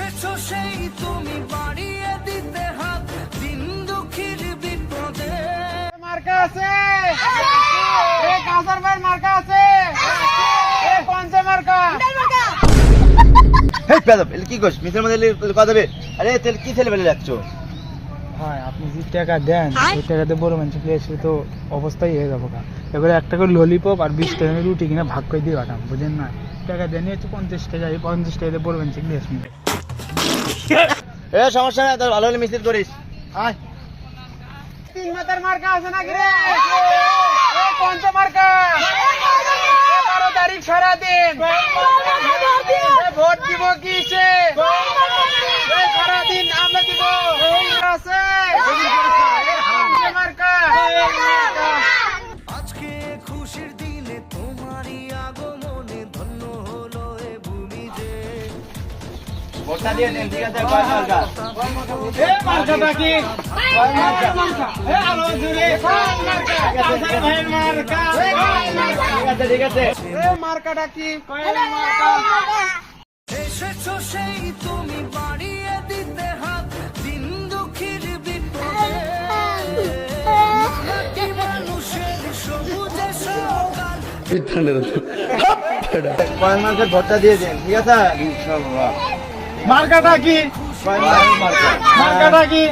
এসেছো সেই তুমি বাড়িয়ে দিতে হাত দিন দুঃখীর বিপদে। মার্কা আছে, এই কাঁসার ভাইয়ের মার্কা আছে, এই পঞ্চে মার্কা। হেই পেদব, কি কইছ? মিছের মধ্যে কথা দেবে? আরে তেল কি ছেলে বেলে যাচ্ছ? ভাই আপনি যে টাকা দেন সেই টাকাতে বড় মানুষ এসে তো অবস্থাই হয়ে যাবো। এবারে একটা করে ললিপপ আর 20 টাকা রুটি কিনে ভাগ করে দিয়ে পাঠাম, বুঝেন না? টাকা দেন হচ্ছে 50 টাকা, এই 50 টাকাতে বড় মানুষ নিয়ে আসুন। এ সমস্যা নাই, তোর ভালো হলে মিছিল করিস। আয় 3 মাথার মার্কা আছে নাকি রে? এই পঞ্চে মার্কা, 12 তারিখ সারাদিন ভোট দিব কিসে? সারাদিন আমরা দিব আছে মার্কা। আজকে খুশির দিনে তোমারই আগমনে ধন্য হলো এ ভূমি যে। ভোটটা দিয়ে দেন, ঠিক আছে? কয় মার্কা? এই মার্কাটা কি? এই আলো জুড়ে মার্কা, কাঁসার ভাইয়ের মার্কা। ঠিক আছে, ঠিক আছে। এই মার্কাটা কি? কয়ের মার্কা। এসেছো সেই তুমি বাড়িয়ে দিতে হাত দিন দুঃখীর বিপদে। মাটি মানুষের সবুজে সকাল। কয় মার্কের ভোটটা দিয়ে দেন, ঠিক আছে? ইনশাআল্লাহ। মার্কাটা কি? কয় মার্কা? মার্কাটা কি?